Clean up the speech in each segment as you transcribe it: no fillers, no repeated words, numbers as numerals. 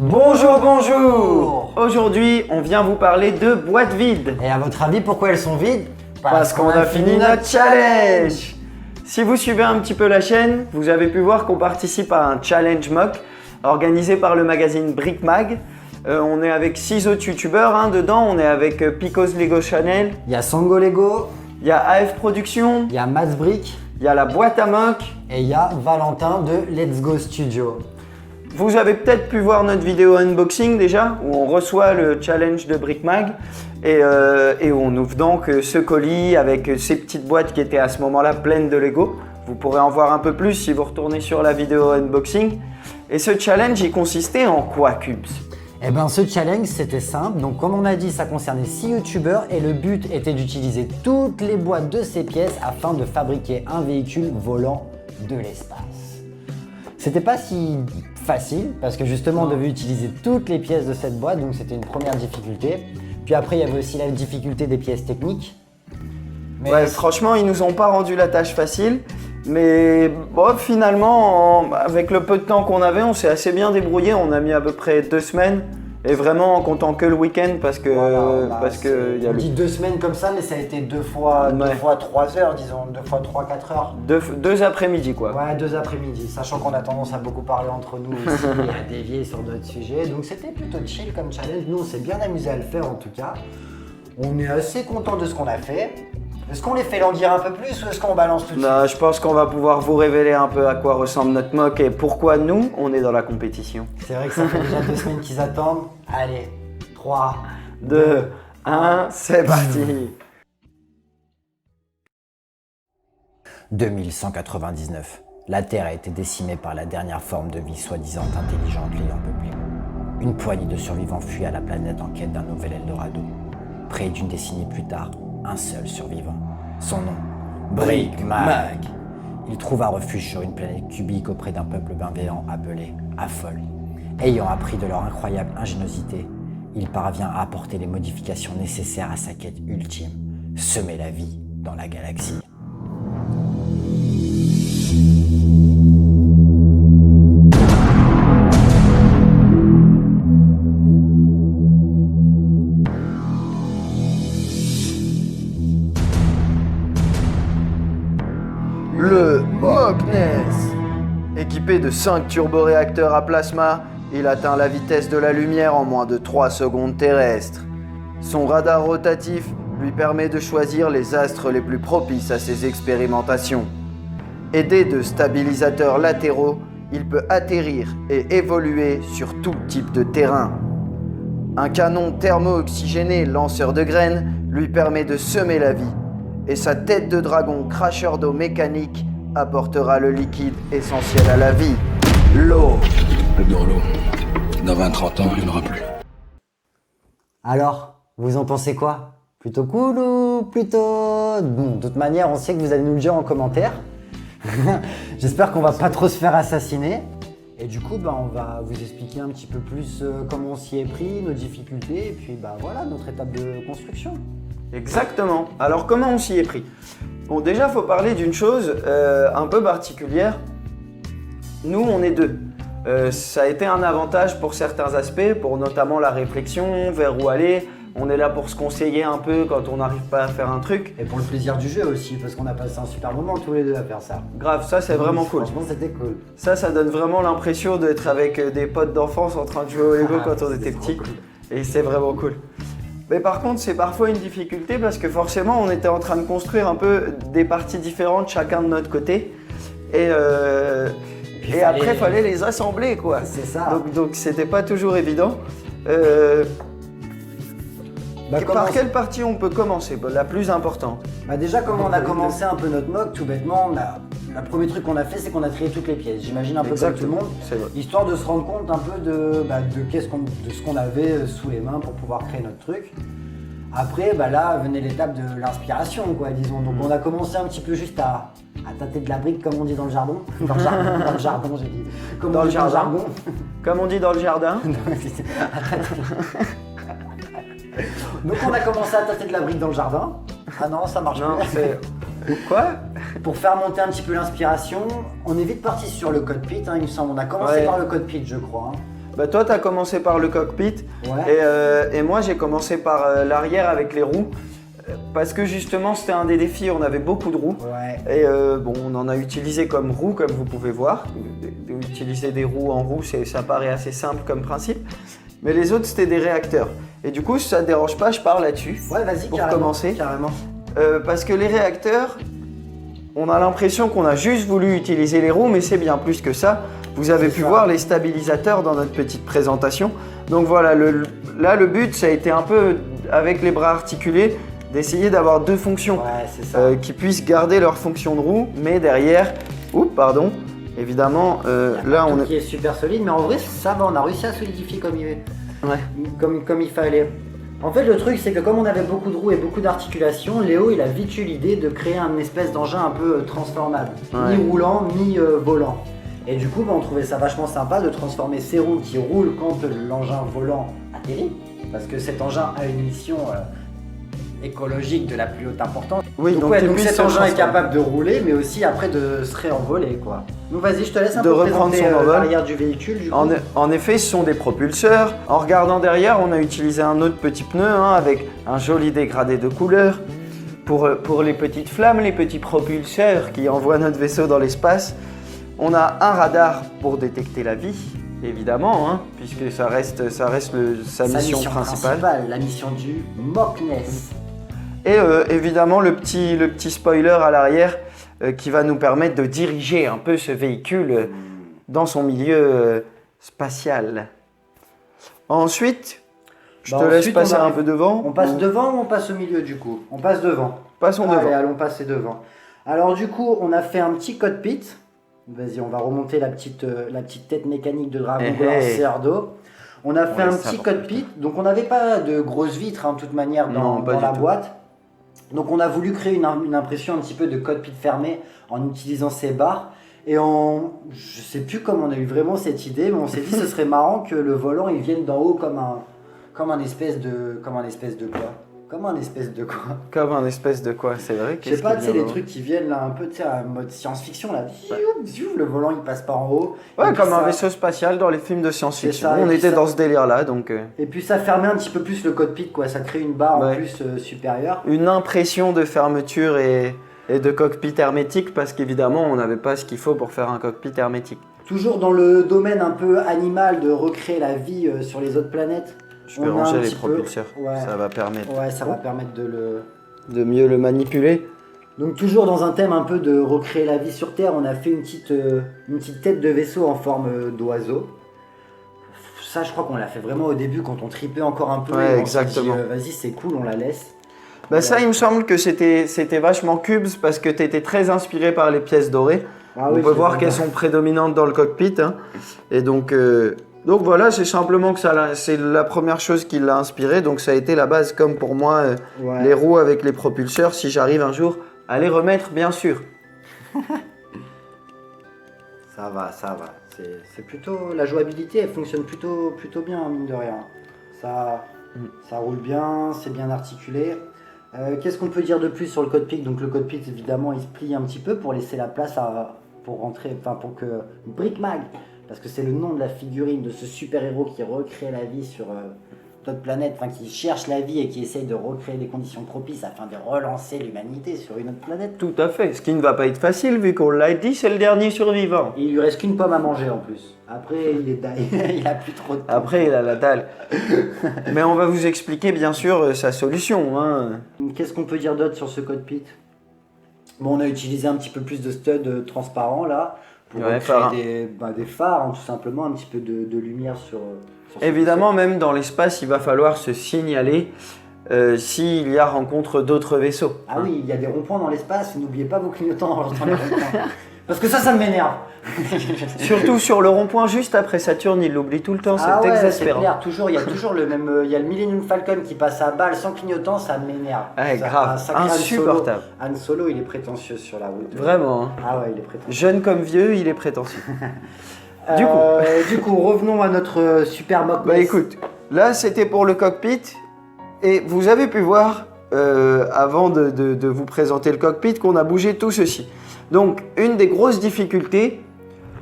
Bonjour, bonjour. Aujourd'hui, on vient vous parler de boîtes vides. Et à votre avis, pourquoi elles sont vides? Parce qu'on a fini notre challenge. Si vous suivez un petit peu la chaîne, vous avez pu voir qu'on participe à un challenge mock organisé par le magazine Brick Mag. On est avec 6 autres youtubeurs dedans. On est avec Picos Lego Channel. Il y a Sango Lego. Il y a AF Productions. Il y a Mats Brick. Il y a la boîte à mock. Et il y a Valentin de Let's Go Studio. Vous avez peut-être pu voir notre vidéo unboxing déjà, où on reçoit le challenge de Brick Mag et on ouvre donc ce colis avec ces petites boîtes qui étaient à ce moment-là pleines de Lego. Vous pourrez en voir un peu plus si vous retournez sur la vidéo unboxing. Et ce challenge, il consistait en quoi, Cubes? Eh bien, ce challenge, c'était simple. Donc, comme on a dit, ça concernait 6 youtubeurs et le but était d'utiliser toutes les boîtes de ces pièces afin de fabriquer un véhicule volant de l'espace. C'était pas si facile parce que justement on devait utiliser toutes les pièces de cette boîte, donc c'était une première difficulté. Puis après il y avait aussi la difficulté des pièces techniques. Mais ouais, franchement ils nous ont pas rendu la tâche facile, mais bon, finalement avec le peu de temps qu'on avait on s'est assez bien débrouillé. On a mis à peu près 2 semaines et vraiment en comptant que le week-end parce que il y a on dit 2 semaines comme ça, mais ça a été 2 fois 3 heures, disons, 2 fois 3-4 heures. 2 après-midi quoi. Ouais, 2 après-midi, sachant qu'on a tendance à beaucoup parler entre nous aussi et à dévier sur d'autres sujets. Donc c'était plutôt chill comme challenge. Nous on s'est bien amusé à le faire en tout cas. On est assez content de ce qu'on a fait. Est-ce qu'on les fait languir un peu plus ou est-ce qu'on balance tout de suite? Je pense qu'on va pouvoir vous révéler un peu à quoi ressemble notre mock et pourquoi nous, on est dans la compétition. C'est vrai que ça fait déjà 2 semaines qu'ils attendent. Allez, 3, 2, 1, c'est parti. 2199. La Terre a été décimée par la dernière forme de vie soi-disant intelligente l'ayant peuplée. Une poignée de survivants fuit à la planète en quête d'un nouvel Eldorado. Près d'une décennie plus tard, un seul survivant. Son nom, Brick Mag. Il trouve un refuge sur une planète cubique auprès d'un peuple bienveillant appelé Afol. Ayant appris de leur incroyable ingéniosité, il parvient à apporter les modifications nécessaires à sa quête ultime, semer la vie dans la galaxie. Le Mockness. Équipé de 5 turboréacteurs à plasma, il atteint la vitesse de la lumière en moins de 3 secondes terrestres. Son radar rotatif lui permet de choisir les astres les plus propices à ses expérimentations. Aidé de stabilisateurs latéraux, il peut atterrir et évoluer sur tout type de terrain. Un canon thermo-oxygéné lanceur de graines lui permet de semer la vie. Et sa tête de dragon cracheur d'eau mécanique apportera le liquide essentiel à la vie, l'eau. De l'eau. Dans 20-30 ans, il n'y en aura plus. Alors, vous en pensez quoi? Plutôt cool ou plutôt... Bon, de toute manière, on sait que vous allez nous le dire en commentaire. J'espère qu'on va pas trop se faire assassiner. Et du coup, on va vous expliquer un petit peu plus comment on s'y est pris, nos difficultés, et puis voilà, notre étape de construction. Exactement. Alors comment on s'y est pris? Bon, déjà, il faut parler d'une chose un peu particulière. Nous, on est 2. Ça a été un avantage pour certains aspects, pour notamment la réflexion, vers où aller. On est là pour se conseiller un peu quand on n'arrive pas à faire un truc. Et pour le plaisir du jeu aussi, parce qu'on a passé un super moment tous les 2 à faire ça. Grave, ça c'est vraiment cool. Franchement, c'était cool. Ça donne vraiment l'impression d'être avec des potes d'enfance en train de jouer au Lego quand on était petit. Cool. Et c'est vraiment cool. Mais par contre, c'est parfois une difficulté parce que forcément, on était en train de construire un peu des parties différentes chacun de notre côté. Et après, il fallait les assembler, quoi. C'est ça. Donc c'était pas toujours évident. Par quelle partie on peut commencer? La plus importante. Déjà, comme on a commencé un peu notre mock, tout bêtement, le premier truc qu'on a fait, c'est qu'on a trié toutes les pièces. J'imagine un peu comme tout le monde, histoire de se rendre compte un peu de ce qu'on avait sous les mains pour pouvoir créer notre truc. Après, là venait l'étape de l'inspiration, quoi, disons. Donc on a commencé un petit peu juste à tâter de la brique, comme on dit dans le jardin. Dans le jardin, j'ai dit. Comme dans le jardin. Comme on dit dans le jardin. Donc on a commencé à tâter de la brique dans le jardin. Ah non, ça marche plus. Quoi? Pour faire monter un petit peu l'inspiration, on est vite parti sur le cockpit, il me semble. On a commencé par le cockpit, je crois. Bah toi, tu as commencé par le cockpit et moi, j'ai commencé par l'arrière avec les roues. Parce que justement, c'était un des défis, on avait beaucoup de roues. Ouais. Et bon, on en a utilisé comme roues, comme vous pouvez voir. Utiliser des roues en roue, ça paraît assez simple comme principe. Mais les autres, c'était des réacteurs. Et du coup, si ça ne te dérange pas, je parle là-dessus. Ouais, vas-y, pour carrément, commencer. Carrément. Parce que les réacteurs, on a l'impression qu'on a juste voulu utiliser les roues, mais c'est bien plus que ça. Vous avez pu voir les stabilisateurs dans notre petite présentation. Donc voilà, là, le but, ça a été un peu, avec les bras articulés, d'essayer d'avoir deux fonctions qui puissent garder leur fonction de roue, mais derrière, évidemment, là on est... qui est super solide, mais en vrai ça va, on a réussi à solidifier comme il fallait. En fait, le truc, c'est que comme on avait beaucoup de roues et beaucoup d'articulations, Léo, il a vite eu l'idée de créer un espèce d'engin un peu transformable, mi-roulant, mi-volant. Et du coup, on trouvait ça vachement sympa de transformer ces roues qui roulent quand l'engin volant atterrit, parce que cet engin a une mission écologique de la plus haute importance. Oui, donc cet engin est capable de rouler, mais aussi après de se réenvoler, quoi. Donc vas-y, je te laisse un peu présenter l'arrière du véhicule. Du coup. En effet, ce sont des propulseurs. En regardant derrière, on a utilisé un autre petit pneu avec un joli dégradé de couleur. Pour les petites flammes, les petits propulseurs qui envoient notre vaisseau dans l'espace. On a un radar pour détecter la vie, évidemment, puisque ça reste sa mission principale. La mission du Mockness. Et évidemment le petit spoiler à l'arrière qui va nous permettre de diriger un peu ce véhicule dans son milieu spatial. Ensuite, je te laisse passer un peu devant. On passe devant ou on passe au milieu du coup? On passe devant. Passons devant. Allons passer devant. Alors du coup, on a fait un petit cockpit. Vas-y, on va remonter la petite tête mécanique de Dragon Ball CR2. On a fait un petit cockpit, donc on n'avait pas de grosses vitres de toute manière dans la boîte. Donc on a voulu créer une impression un petit peu de cockpit fermé en utilisant ces barres. Et je sais plus comment on a eu vraiment cette idée, mais on s'est dit ce serait marrant que le volant il vienne d'en haut comme un espèce de quoi? Comme un espèce de quoi? Comme un espèce de quoi, c'est vrai. Je sais pas, tu sais, les trucs qui viennent là un peu, tu sais, en mode science-fiction là. Le volant il passe par en haut. Ouais, comme un vaisseau spatial dans les films de science-fiction. On était dans ce délire là donc. Et puis ça fermait un petit peu plus le cockpit quoi, ça crée une barre en plus supérieure. Une impression de fermeture et de cockpit hermétique parce qu'évidemment on n'avait pas ce qu'il faut pour faire un cockpit hermétique. Toujours dans le domaine un peu animal de recréer la vie sur les autres planètes. Je peux ranger les propulseurs, ça va permettre. Ouais, ça va permettre de mieux le manipuler. Donc toujours dans un thème un peu de recréer la vie sur Terre, on a fait une petite tête de vaisseau en forme d'oiseau. Ça, je crois qu'on l'a fait vraiment au début quand on tripait encore un peu. Ouais, exactement. Vas-y, c'est cool, on la laisse. Bah ça, il me semble que c'était vachement Cubes parce que tu étais très inspiré par les pièces dorées. On peut voir qu'elles sont prédominantes dans le cockpit. Et donc voilà, c'est simplement que c'est la première chose qui l'a inspiré. Donc ça a été la base, comme pour moi, les roues avec les propulseurs, si j'arrive un jour à les remettre, bien sûr. Ça va. C'est plutôt... La jouabilité, elle fonctionne plutôt bien, mine de rien. Ça roule bien, c'est bien articulé. Qu'est-ce qu'on peut dire de plus sur le cockpit? Donc le cockpit, évidemment, il se plie un petit peu pour laisser la place pour que Brickmag, parce que c'est le nom de la figurine de ce super-héros qui recrée la vie sur d'autres planètes, qui cherche la vie et qui essaye de recréer des conditions propices afin de relancer l'humanité sur une autre planète. Tout à fait, ce qui ne va pas être facile vu qu'on l'a dit, c'est le dernier survivant. Et il lui reste qu'une pomme à manger en plus. Après, il a plus trop de temps. Après, il a la dalle. Mais on va vous expliquer bien sûr sa solution. Qu'est-ce qu'on peut dire d'autre sur ce cockpit? Bon, on a utilisé un petit peu plus de studs transparents là. Pour créer des phares, tout simplement, un petit peu de lumière sur évidemment, même dans l'espace, il va falloir se signaler s'il y a rencontre d'autres vaisseaux. Ah oui, il y a des ronds-points dans l'espace, n'oubliez pas vos clignotants en rejoignant les ronds-points. Parce que ça m'énerve. Surtout sur le rond-point juste après Saturne, il l'oublie tout le temps, c'est exaspérant. C'est clair, il y a toujours le même. Il y a le Millennium Falcon qui passe à balle sans clignotant, ça m'énerve. Grave, insupportable. Han Solo, il est prétentieux sur la route. Vraiment. Ah ouais, il est prétentieux. Jeune comme vieux, il est prétentieux. Du coup, revenons à notre super Mockness. Bah écoute, là c'était pour le cockpit et vous avez pu voir avant de vous présenter le cockpit qu'on a bougé tout ceci. Donc une des grosses difficultés,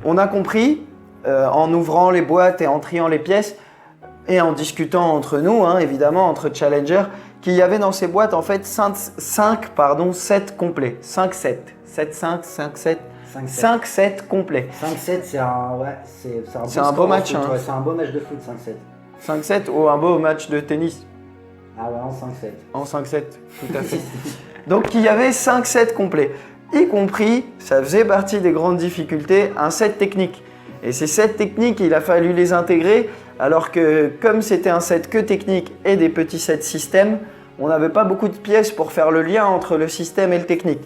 on a compris en ouvrant les boîtes et en triant les pièces et en discutant entre nous, hein, évidemment, entre challengers, qu'il y avait dans ces boîtes en fait 7 complets. 5 sets. 7, 5, 5, 7. 5 sets complets. 5-7, c'est un beau match. Hein. Ouais, c'est un beau match de foot, 5-7. 5-7 ou un beau match de tennis. Ah ouais, en 5-7. En 5-7, tout à fait. Donc il y avait 5 sets complets. Y compris, ça faisait partie des grandes difficultés, un set technique. Et ces sets techniques, il a fallu les intégrer, alors que comme c'était un set que technique et des petits sets système, on n'avait pas beaucoup de pièces pour faire le lien entre le système et le technique.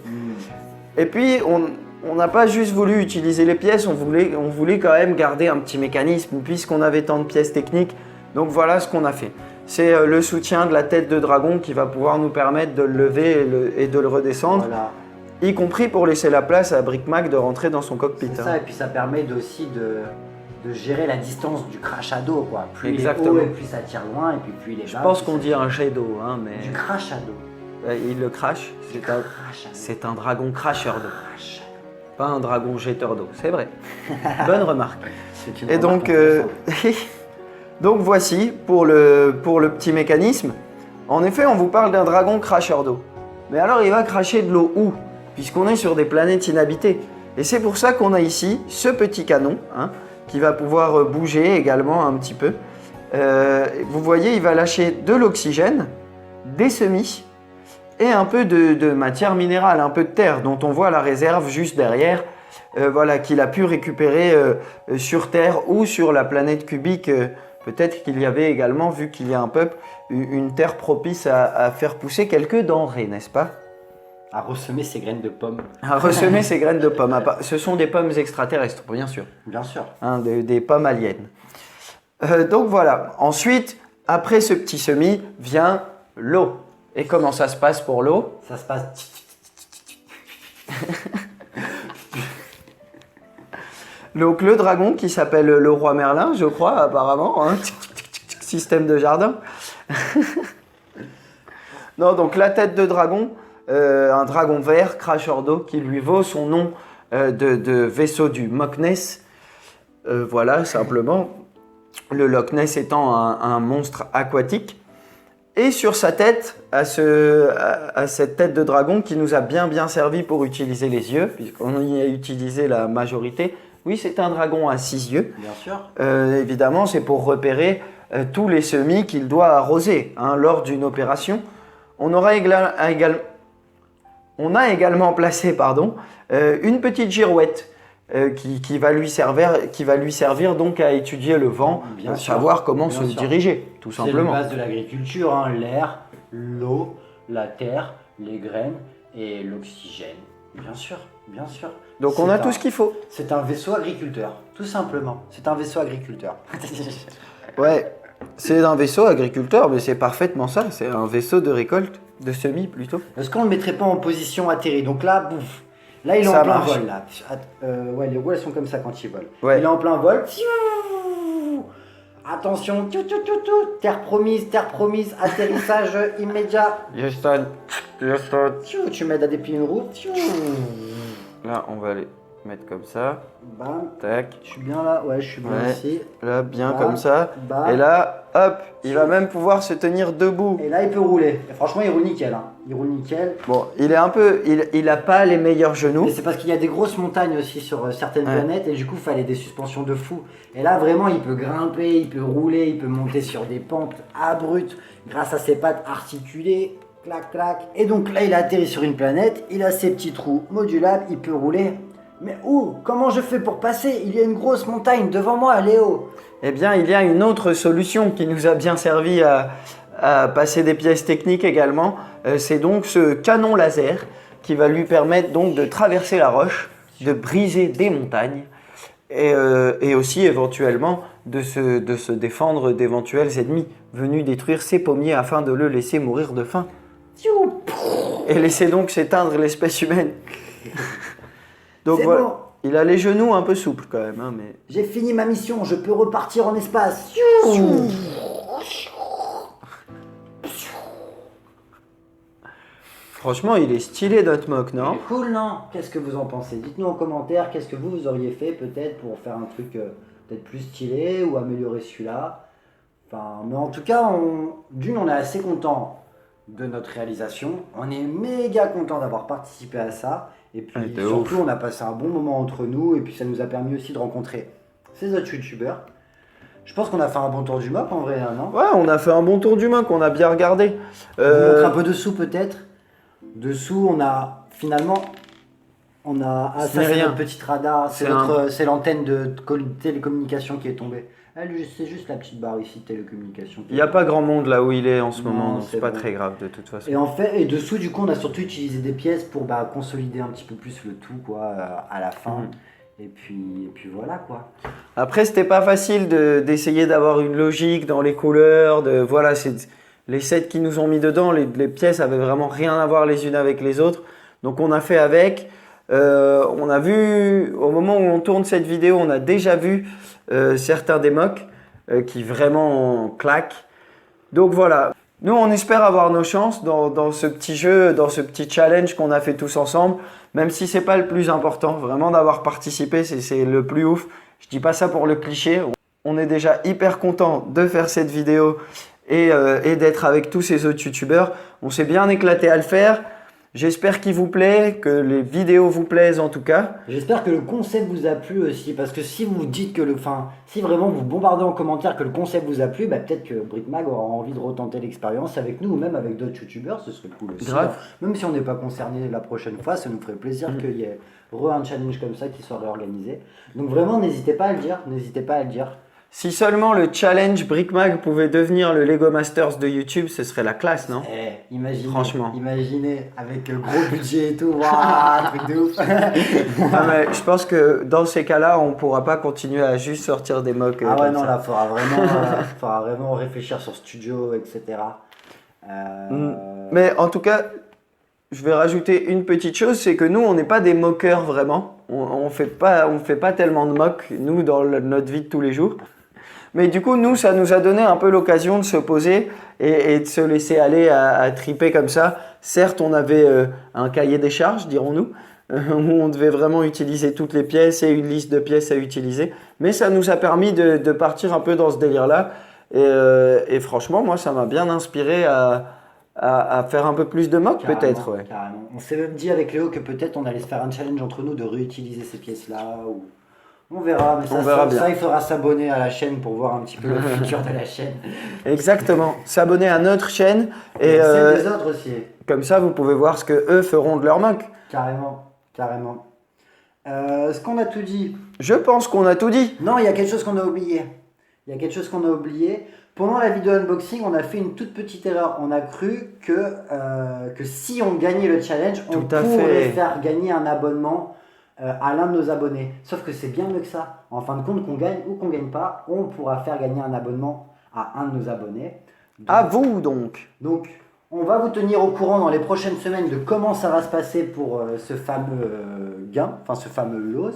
Et puis, on n'a pas juste voulu utiliser les pièces, on voulait quand même garder un petit mécanisme puisqu'on avait tant de pièces techniques. Donc voilà ce qu'on a fait. C'est le soutien de la tête de dragon qui va pouvoir nous permettre de le lever et de le redescendre, Voilà. y compris pour laisser la place à Brick Mac de rentrer dans son cockpit. C'est ça, et puis ça permet aussi de gérer la distance du crash à dos, quoi. Plus Exactement. il est haut, et plus ça tire loin, et puis plus il est bas. Je pense plus qu'on ça dit un jet d'eau, hein, mais Du crash à dos. il le crash. C'est un dragon cracheur d'eau, Crash. pas un dragon jeteur d'eau. C'est vrai. Bonne remarque. C'est une Et remarque donc, intéressante. donc voici pour le petit mécanisme. En effet, on vous parle d'un dragon cracheur d'eau. Mais alors, il va cracher de l'eau où? Puisqu'on est sur des planètes inhabitées. Et c'est pour ça qu'on a ici ce petit canon, hein, qui va pouvoir bouger également un petit peu. Vous voyez, il va lâcher de l'oxygène, des semis et un peu de matière minérale, un peu de terre, dont on voit la réserve juste derrière. Voilà, qu'il a pu récupérer sur Terre ou sur la planète cubique. Peut-être qu'il y avait également, vu qu'il y a un peuple, une terre propice à faire pousser quelques denrées, n'est-ce pas? À ressemer ses graines de pommes. À ressemer ces graines de pommes. Ce sont des pommes extraterrestres, bien sûr. Bien sûr. Hein, des pommes aliens. Donc voilà. Ensuite, après ce petit semis, vient l'eau. Et comment ça se passe pour l'eau? Ça se passe. Donc le dragon qui s'appelle le roi Merlin, je crois, apparemment. Hein. Système de jardin. Non, donc la tête de dragon, un dragon vert, cracheur d'eau, qui lui vaut son nom de vaisseau du Loch Ness. Voilà, simplement. Le Loch Ness étant un monstre aquatique. Et sur sa tête, à cette tête de dragon qui nous a bien servi pour utiliser les yeux, puisqu'on y a utilisé la majorité. Oui, c'est un dragon à 6 yeux. Bien sûr. Évidemment, c'est pour repérer tous les semis qu'il doit arroser hein, lors d'une opération. On a également placé une petite girouette qui va lui servir donc à étudier le vent, Bien sûr. savoir comment Bien se sûr. diriger, tout C'est la simplement. base de l'agriculture, hein, l'air, l'eau, la terre, les graines et l'oxygène. Bien sûr, bien sûr. Donc on a tout ce qu'il faut. C'est un vaisseau agriculteur, tout simplement. C'est un vaisseau agriculteur. Ouais, c'est un vaisseau agriculteur, mais c'est parfaitement ça. C'est un vaisseau de récolte, de semis plutôt. Est-ce qu'on le mettrait pas en position atterri? Donc là, bouf. Là, il est Ça en plein marche. vol. Là. Ouais, les roues, elles sont comme ça quand ils volent. Ouais. Il est en plein vol. Attention, terre promise, atterrissage immédiat. Justin. Tu m'aides à déplier une roue. Là, on va les mettre comme ça. Bam. Tac. Je suis bien là, ouais, je suis bien Ouais. ici. Là, bien Bam. comme ça. Bam. Et là, hop, il va même pouvoir se tenir debout. Et là, il peut rouler. Et franchement, il roule nickel. Hein. Il roule nickel. Bon, il est un peu, il a pas les meilleurs genoux. Et c'est parce qu'il y a des grosses montagnes aussi sur certaines Ouais. planètes et du coup, il fallait des suspensions de fou. Et là, vraiment, il peut grimper, il peut rouler, il peut monter sur des pentes abruptes grâce à ses pattes articulées. Clac, clac. Et donc là, il a atterri sur une planète, il a ses petits trous modulables, il peut rouler. Mais où? Comment je fais pour passer? Il y a une grosse montagne devant moi, Léo. Eh bien, il y a une autre solution qui nous a bien servi à passer des pièces techniques également. C'est donc ce canon laser qui va lui permettre donc de traverser la roche, de briser des montagnes et aussi éventuellement de se défendre d'éventuels ennemis venus détruire ses pommiers afin de le laisser mourir de faim. Et laisser donc s'éteindre l'espèce humaine. Donc C'est voilà, bon. il a les genoux un peu souples quand même, hein, mais J'ai fini ma mission, je peux repartir en espace. franchement il est stylé notre mock, non? Cool, non? Qu'est-ce que vous en pensez? Dites-nous en commentaire, qu'est-ce que vous auriez fait peut-être pour faire un truc peut-être plus stylé ou améliorer celui-là. Enfin, mais en tout cas, on est assez content de notre réalisation. On est méga content d'avoir participé à ça. Et puis surtout, on a passé un bon moment entre nous. Et puis ça nous a permis aussi de rencontrer ces autres youtubeurs. Je pense qu'on a fait un bon tour du mock en vrai, là, non? Ouais, on a fait un bon tour du mock, on a bien regardé. Je vous montre un peu dessous peut-être. Dessous, on a finalement... c'est notre petite radar, c'est l'antenne de télécommunication qui est tombée. C'est juste la petite barre ici de télécommunication. Il n'y a pas grand monde là où il est en ce moment, donc c'est pas bon. très grave de toute façon. Et dessous, du coup, on a surtout utilisé des pièces pour consolider un petit peu plus le tout quoi, à la fin. Et puis voilà quoi. Après, c'était pas facile d'essayer d'avoir une logique dans les couleurs. Voilà, les sets qui nous ont mis dedans, les pièces avaient vraiment rien à voir les unes avec les autres. Donc on a fait avec. On a vu, au moment où on tourne cette vidéo, on a déjà vu certains des mocks qui vraiment claquent. Donc voilà, nous on espère avoir nos chances dans ce petit jeu, dans ce petit challenge qu'on a fait tous ensemble. Même si c'est pas le plus important, vraiment d'avoir participé, c'est le plus ouf. Je dis pas ça pour le cliché. On est déjà hyper content de faire cette vidéo et d'être avec tous ces autres youtubeurs. On s'est bien éclaté à le faire. J'espère qu'il vous plaît, que les vidéos vous plaisent en tout cas. J'espère que le concept vous a plu aussi, parce que si vous dites que si vraiment vous bombardez en commentaire que le concept vous a plu, peut-être que BrickMag aura envie de retenter l'expérience avec nous ou même avec d'autres youtubeurs, ce serait cool aussi. Grave. Même si on n'est pas concerné la prochaine fois, ça nous ferait plaisir qu'il y ait un challenge comme ça qui soit réorganisé. Donc vraiment, n'hésitez pas à le dire, Si seulement le challenge BrickMag pouvait devenir le Lego Masters de YouTube, ce serait la classe, non? Imaginez avec gros budget et tout, waouh, truc de ouf. Mais je pense que dans ces cas-là, on ne pourra pas continuer à juste sortir des mocks. Ah ouais, non, là, faudra vraiment réfléchir sur studio, etc. Mais en tout cas, je vais rajouter une petite chose, c'est que nous, on n'est pas des moqueurs vraiment. On fait pas tellement de mocks, nous, dans notre vie de tous les jours. Mais du coup, nous, ça nous a donné un peu l'occasion de se poser et de se laisser aller à triper comme ça. Certes, on avait un cahier des charges, dirons-nous, où on devait vraiment utiliser toutes les pièces et une liste de pièces à utiliser. Mais ça nous a permis de partir un peu dans ce délire-là. Et franchement, moi, ça m'a bien inspiré à faire un peu plus de mock, peut-être. Ouais. Carrément. On s'est même dit avec Léo que peut-être on allait se faire un challenge entre nous de réutiliser ces pièces-là. Ou... On verra, mais ça, il faudra s'abonner à la chaîne pour voir un petit peu le futur de la chaîne. Exactement, s'abonner à notre chaîne et celle des autres aussi. Comme ça, vous pouvez voir ce que eux feront de leur mock. Carrément. Est-ce qu'on a tout dit? Je pense qu'on a tout dit. Non, il y a quelque chose qu'on a oublié. Pendant la vidéo unboxing, on a fait une toute petite erreur. On a cru que si on gagnait le challenge, on pourrait faire gagner un abonnement à l'un de nos abonnés. Sauf que c'est bien mieux que ça. En fin de compte, qu'on gagne ou qu'on gagne pas, on pourra faire gagner un abonnement à un de nos abonnés. À vous donc. Donc, on va vous tenir au courant dans les prochaines semaines de comment ça va se passer pour ce fameux gain, enfin ce fameux lot,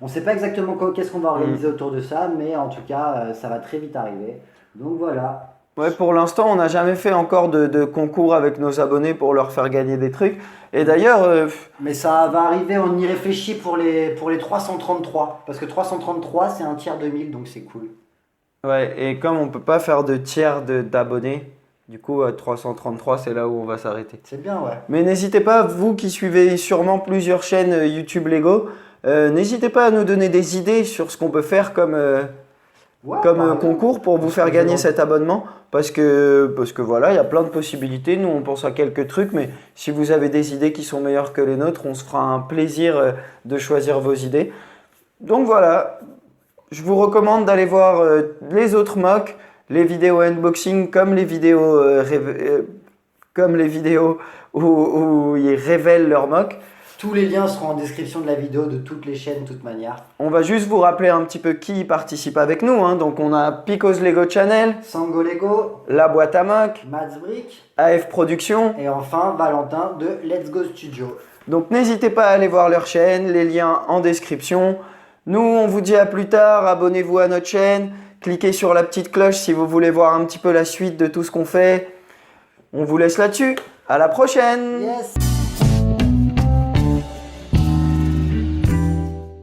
On ne sait pas exactement qu'est-ce qu'on va organiser autour de ça, mais en tout cas, ça va très vite arriver. Donc voilà. Ouais, pour l'instant, on n'a jamais fait encore de concours avec nos abonnés pour leur faire gagner des trucs. Et d'ailleurs... Mais ça va arriver, on y réfléchit pour les 333. Parce que 333, c'est un tiers de 1000, donc c'est cool. Ouais, et comme on ne peut pas faire de tiers d'abonnés, du coup, à 333, c'est là où on va s'arrêter. C'est bien, ouais. Mais n'hésitez pas, vous qui suivez sûrement plusieurs chaînes YouTube Lego, n'hésitez pas à nous donner des idées sur ce qu'on peut faire comme concours pour vous faire gagner cet abonnement. Parce que voilà, il y a plein de possibilités. Nous, on pense à quelques trucs, mais si vous avez des idées qui sont meilleures que les nôtres, on se fera un plaisir de choisir vos idées. Donc voilà, je vous recommande d'aller voir les autres mocks, les vidéos unboxing comme les vidéos où ils révèlent leurs mocks. Tous les liens seront en description de la vidéo de toutes les chaînes, de toute manière. On va juste vous rappeler un petit peu qui participe avec nous. Donc on a Picos Lego Channel, Sango Lego, La Boîte à Mock, Mats Brick, AF Productions et enfin Valentin de Let's Go Studio. Donc n'hésitez pas à aller voir leur chaîne, les liens en description. Nous, on vous dit à plus tard, abonnez-vous à notre chaîne, cliquez sur la petite cloche si vous voulez voir un petit peu la suite de tout ce qu'on fait. On vous laisse là-dessus. À la prochaine. Yes.